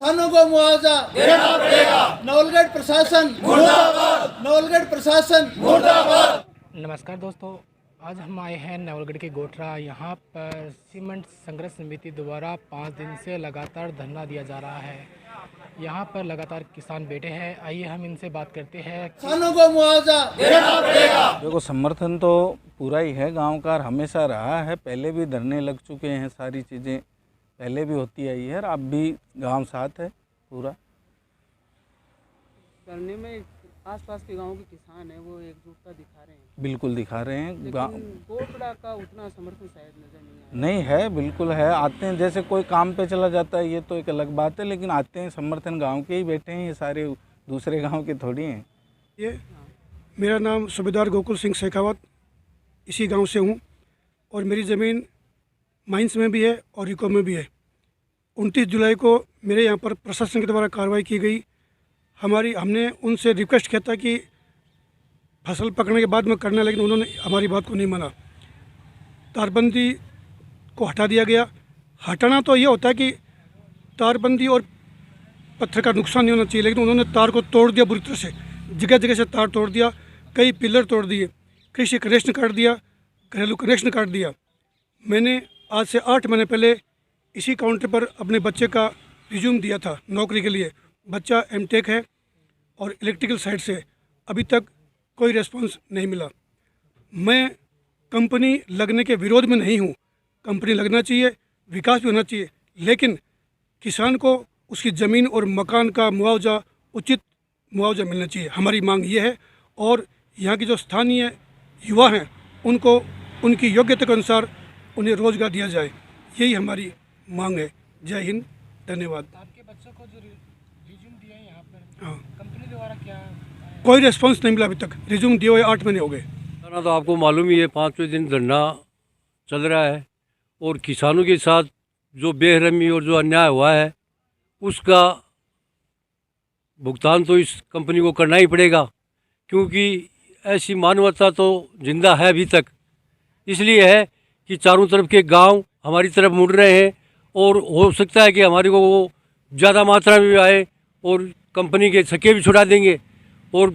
किसानों को मुआवजा देना पड़ेगा। नवलगढ़ प्रशासन मुर्दाबाद। नवलगढ़ प्रशासन मुर्दाबाद। नमस्कार दोस्तों, आज हम आए हैं नवलगढ़ के गोठरा। यहाँ पर सीमेंट संघर्ष समिति द्वारा 5 दिन से लगातार धरना दिया जा रहा है। यहाँ पर लगातार किसान बैठे हैं। आइए हम इनसे बात करते हैं। किसानों को मुआवजा देना पड़ेगा। देखो, समर्थन तो पूरा ही है, गांव का हमेशा रहा है। पहले भी धरने लग चुके हैं, सारी चीज़ें पहले भी होती आई है और अब भी गांव साथ है पूरा। करने में आसपास के गांव के किसान हैं वो एकजुटता दिखा रहे हैं। बिल्कुल दिखा रहे हैं। लेकिन गोठड़ा का उतना समर्थन शायद नजर नहीं नहीं है, बिल्कुल है। आते हैं, जैसे कोई काम पे चला जाता है ये तो एक अलग बात है, लेकिन आते हैं, समर्थन गांव के ही बैठे हैं, ये सारे दूसरे गांव के थोड़ी हैं। ये मेरा नाम सूबेदार गोकुल सिंह शेखावत, इसी गांव से हूं और मेरी ज़मीन माइंस में भी है और रिको में भी है। 29 जुलाई को मेरे यहाँ पर प्रशासन के द्वारा कार्रवाई की गई। हमने उनसे रिक्वेस्ट किया था कि फसल पकड़ने के बाद में करना, लेकिन उन्होंने हमारी बात को नहीं माना। तारबंदी को हटा दिया गया। हटाना तो ये होता है कि तारबंदी और पत्थर का नुकसान नहीं होना चाहिए, लेकिन उन्होंने तार को तोड़ दिया बुरी तरह से। जगह जगह से तार तोड़ दिया, कई पिलर तोड़ दिए, कृषि कनेक्शन काट दिया, घरेलू कनेक्शन काट दिया। मैंने आज से 8 महीने पहले इसी काउंटर पर अपने बच्चे का रिज्यूम दिया था नौकरी के लिए। बच्चा एमटेक है और इलेक्ट्रिकल साइड से। अभी तक कोई रेस्पॉन्स नहीं मिला। मैं कंपनी लगने के विरोध में नहीं हूँ, कंपनी लगना चाहिए, विकास भी होना चाहिए, लेकिन किसान को उसकी ज़मीन और मकान का मुआवजा, उचित मुआवजा मिलना चाहिए। हमारी मांग ये है। और यहाँ के जो स्थानीय युवा हैं उनको उनकी योग्यता के अनुसार उन्हें रोज़गार दिया जाए, यही हमारी मांग है। जय हिंद, धन्यवाद। आपके बच्चों को जो रिज्यूम दिया है यहाँ पर, हाँ, कंपनी द्वारा क्या कोई रेस्पॉन्स नहीं मिला अभी तक। रिज्यूम दिए हुए 8 महीने हो गए। ना तो आपको मालूम ही है, 5वें दिन धरना चल रहा है और किसानों के साथ जो बेरहमी और जो अन्याय हुआ है उसका भुगतान तो इस कंपनी को करना ही पड़ेगा, क्योंकि ऐसी मानवता तो जिंदा है अभी तक। इसलिए है कि चारों तरफ के गांव हमारी तरफ मुड़ रहे हैं और हो सकता है कि हमारे को वो ज़्यादा मात्रा में आए और कंपनी के छक्के भी छुड़ा देंगे। और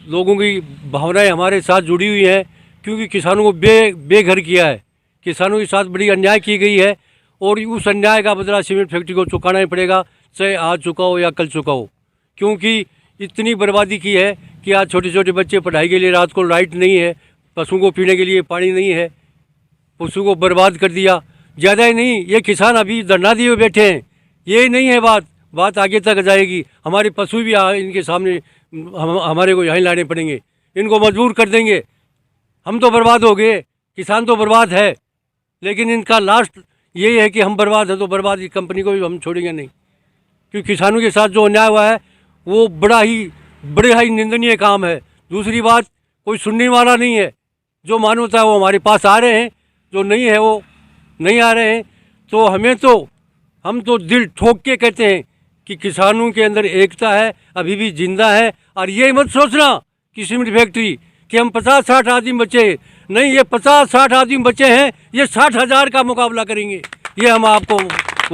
लोगों की भावनाएं हमारे साथ जुड़ी हुई हैं, क्योंकि किसानों को बेघर किया है, किसानों के साथ बड़ी अन्याय की गई है और उस अन्याय का बदला सीमेंट फैक्ट्री को चुकाना ही पड़ेगा, चाहे आज चुकाओ या कल चुकाओ। क्योंकि इतनी बर्बादी की है कि आज छोटे छोटे बच्चे पढ़ाई के लिए रात को लाइट नहीं है, पशुओं को पीने के लिए पानी नहीं है, पशु को बर्बाद कर दिया। ज़्यादा ही नहीं, ये किसान अभी धरना दिए हुए बैठे हैं, ये नहीं है बात आगे तक जाएगी। हमारे पशु भी इनके सामने हमारे को यहीं लाने पड़ेंगे, इनको मजबूर कर देंगे। हम तो बर्बाद हो गए, किसान तो बर्बाद है, लेकिन इनका लास्ट यही है कि हम बर्बाद है तो बर्बाद, इस कंपनी को भी हम छोड़ेंगे नहीं। क्योंकि किसानों के साथ जो अन्याय हुआ है वो बड़ा ही निंदनीय काम है। दूसरी बात, कोई सुनने वाला नहीं है। जो मानवता है वो हमारे पास आ रहे हैं, जो नहीं है वो नहीं आ रहे हैं। तो हम तो दिल ठोक के कहते हैं कि किसानों के अंदर एकता है, अभी भी जिंदा है। और ये मत सोचना कि सीमेंट फैक्ट्री कि हम 50-60 आदमी बचे हैं, नहीं, ये 50-60 आदमी बचे हैं, ये 60,000 का मुकाबला करेंगे। ये हम आपको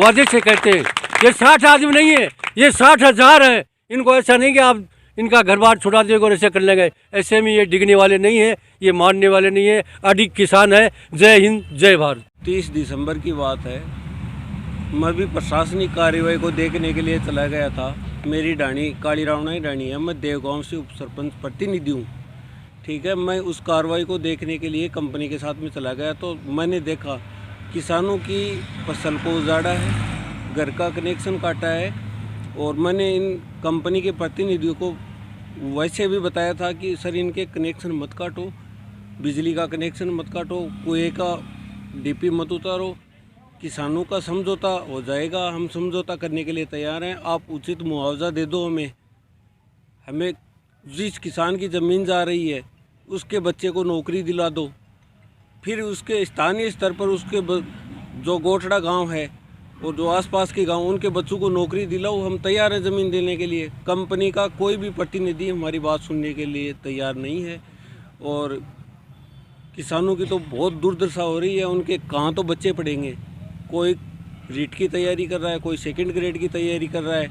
वादे से कहते हैं। ये 60 आदमी नहीं है, ये 60,000 है। इनको ऐसा नहीं कि आप इनका घर बार छुड़ा देगा और ऐसे कर लेंगे, ऐसे में ये डिगने वाले नहीं है, ये मानने वाले नहीं है। अडिग किसान है। जय हिंद, जय भारत। 30 दिसंबर की बात है। मैं भी प्रशासनिक कार्रवाई को देखने के लिए चला गया था। मेरी डाणी काली रावणा ही डाणी है। मैं देवगांव से उप सरपंच प्रतिनिधि हूँ, ठीक है। मैं उस कार्रवाई को देखने के लिए कंपनी के साथ में चला गया, तो मैंने देखा किसानों की फसल को उजाड़ा है, घर का कनेक्शन काटा है। और मैंने इन कंपनी के प्रतिनिधियों को वैसे भी बताया था कि सर इनके कनेक्शन मत काटो, बिजली का कनेक्शन मत काटो, कुएं का डीपी मत उतारो, किसानों का समझौता हो जाएगा, हम समझौता करने के लिए तैयार हैं। आप उचित मुआवजा दे दो हमें जिस किसान की ज़मीन जा रही है उसके बच्चे को नौकरी दिला दो। फिर उसके स्थानीय स्तर पर उसके जो गोठड़ा गांव है और जो आसपास के गांव, उनके बच्चों को नौकरी दिलाओ। हम तैयार हैं ज़मीन देने के लिए। कंपनी का कोई भी प्रतिनिधि हमारी बात सुनने के लिए तैयार नहीं है। और किसानों की तो बहुत दुर्दशा हो रही है। उनके कहाँ तो बच्चे पढ़ेंगे, कोई रीट की तैयारी कर रहा है, कोई सेकंड ग्रेड की तैयारी कर रहा है,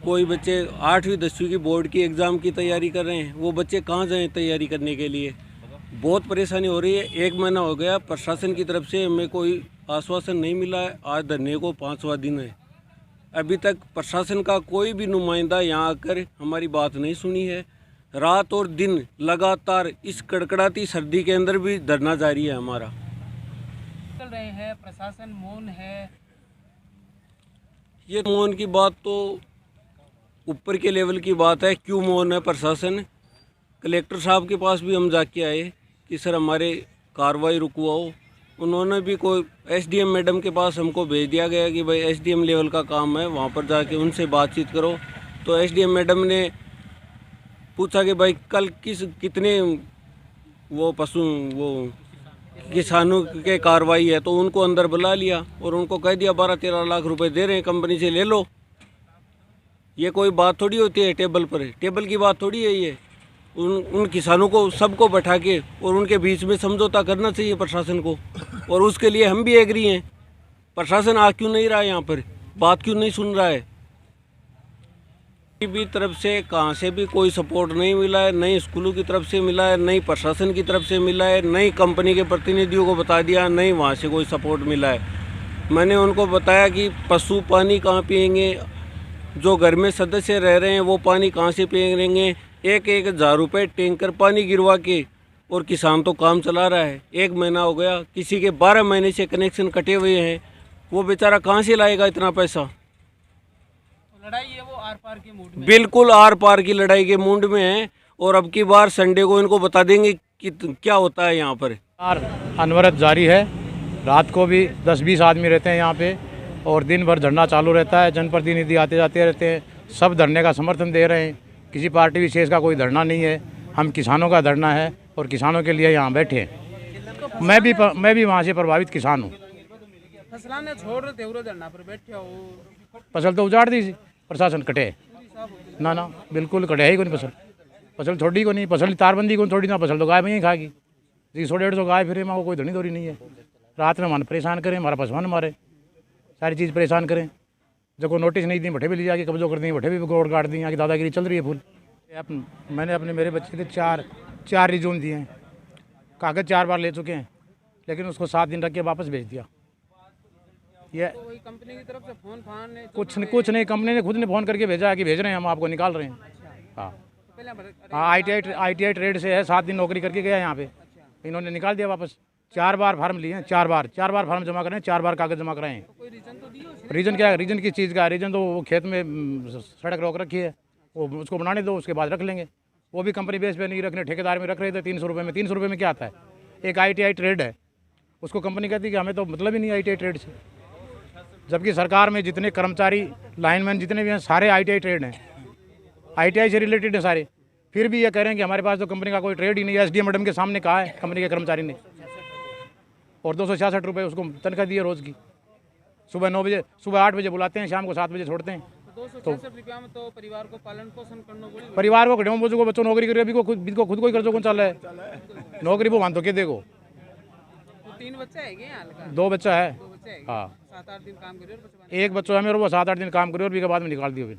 कोई बच्चे 8वीं 10वीं की बोर्ड की एग्ज़ाम की तैयारी कर रहे हैं। वो बच्चे कहाँ जाएं तैयारी करने के लिए? बहुत परेशानी हो रही है। 1 महीना हो गया, प्रशासन की तरफ से हमें कोई आश्वासन नहीं मिला है। आज धरने को 5वां दिन है, अभी तक प्रशासन का कोई भी नुमाइंदा यहाँ आकर हमारी बात नहीं सुनी है। रात और दिन लगातार इस कड़कड़ाती सर्दी के अंदर भी धरना जारी है हमारा। चल रहे हैं, प्रशासन मौन है। ये मौन की बात तो ऊपर के लेवल की बात है, क्यों मौन है प्रशासन? कलेक्टर साहब के पास भी हम जाके आए कि सर हमारे कार्रवाई रुकवाओ। उन्होंने भी कोई एसडीएम मैडम के पास हमको भेज दिया गया कि भाई एसडीएम लेवल का काम है, वहाँ पर जाके उनसे बातचीत करो। तो एसडीएम मैडम ने पूछा कि भाई कल कितने वो किसानों के कार्रवाई है, तो उनको अंदर बुला लिया और उनको कह दिया 12-13 लाख रुपए दे रहे हैं, कंपनी से ले लो। ये कोई बात थोड़ी होती है टेबल पर, टेबल की बात थोड़ी है ये। उन किसानों को सबको बैठा के और उनके बीच में समझौता करना चाहिए प्रशासन को, और उसके लिए हम भी एग्री हैं। प्रशासन आ क्यों नहीं रहा है यहाँ पर, बात क्यों नहीं सुन रहा है? किसी भी तरफ से कहाँ से भी कोई सपोर्ट नहीं मिला है, नहीं स्कूलों की तरफ से मिला है, नहीं प्रशासन की तरफ से मिला है, नहीं कंपनी के प्रतिनिधियों को बता दिया, नहीं वहाँ से कोई सपोर्ट मिला है। मैंने उनको बताया कि पशु पानी कहाँ पिएंगे, जो घर में सदस्य रह रहे हैं वो पानी कहाँ से पिएंगे? 1,000 रुपये टैंकर पानी गिरवा के और किसान तो काम चला रहा है। 1 महीना हो गया, किसी के 12 महीने से कनेक्शन कटे हुए हैं, वो बेचारा कहाँ से लाएगा इतना पैसा? लड़ाई है वो आर पार के मूड में, बिल्कुल आर पार की लड़ाई के मूड में है। और अब की बार संडे को इनको बता देंगे कि क्या होता है यहाँ पर। अनवरत जारी है, रात को भी 10-20 आदमी रहते हैं यहाँ पे और दिन भर धरना चालू रहता है। जनप्रतिनिधि आते जाते रहते हैं, सब धरने का समर्थन दे रहे हैं। किसी पार्टी विशेष का कोई धरना नहीं है, हम किसानों का धरना है और किसानों के लिए यहाँ बैठे हैं। मैं भी वहाँ से प्रभावित किसान हूँ। फसला ने छोड़ रहे थे धरना पर बैठे हो, फसल तो उजाड़ दी प्रशासन, कटे ना बिल्कुल कटे ही को नहीं। फसल थोड़ी को नहीं, फसल तारबंदी को थोड़ी ना, फसल तो गाय में ही खाएगी। 100-150 गाय फिर माँ को कोई धनी धोरी नहीं है। रात में मन परेशान करें, हमारा पशुमान मारे, सारी चीज़ परेशान करें। जब को नोटिस नहीं दी, भट्टे भी ले जाके कब्जो कर दी, भट्टे भी गोड़ काट दी। यहाँ की दादागिरी चल रही है फुल। मैंने मेरे बच्चे के चार रिज्यूम दिए हैं, कागज़ 4 बार ले चुके हैं, लेकिन उसको 7 दिन रख के वापस भेज दिया। ये कोई कंपनी की तरफ से फोन फान कुछ नहीं, कंपनी ने खुद ने फ़ोन करके भेजा है कि भेज रहे हैं, हम आपको निकाल रहे हैं। हाँ, ITI ट्रेड से है, 7 दिन नौकरी करके गया यहाँ पे, इन्होंने निकाल दिया वापस। 4 बार फार्म लिए हैं, 4 बार फार्म जमा करें, 4 बार कागज़ जमा कराए हैं। रीज़न क्या है? रीज़न किस चीज़ का है? रीज़न तो वो खेत में सड़क रोक रखी है, वो उसको बनाने दो, उसके बाद रख लेंगे। वो भी कंपनी बेस पे नहीं रखने, ठेकेदार में रख रहे थे 300 रुपये में। 300 रुपये में क्या आता है? एक ITI ट्रेड है, उसको कंपनी कहती है कि हमें तो मतलब ही नहीं ITI ट्रेड से। जबकि सरकार में जितने कर्मचारी लाइनमैन जितने भी हैं सारे ITI ट्रेड हैं, ITI से रिलेटेड हैं सारे। फिर भी ये कह रहे हैं कि हमारे पास तो कंपनी का कोई ट्रेड ही नहीं है। SDM मैडम के सामने कहा है कंपनी के कर्मचारी ने, और 266 रुपये उसको तनख्वाह दी है रोज़ की। सुबह 8 बजे बुलाते हैं, शाम को 7 बजे छोड़ते हैं। 266 रुपया में तो परिवार को पालन पोषण करना पड़ेगा। परिवार को घड़ों बोझों को बच्चों नौकरी करिए, अभी को खुद को ही कर्जों कौन चल रहा है? नौकरी वो मान तो के देखो। 3 बच्चे है क्या हाल का? 2 बच्चा है। हाँ, 7-8 दिन काम करिए। एक बच्चा है मेरे, वो 7-8 दिन काम करिए और भी के बाद में निकाल दियो फिर।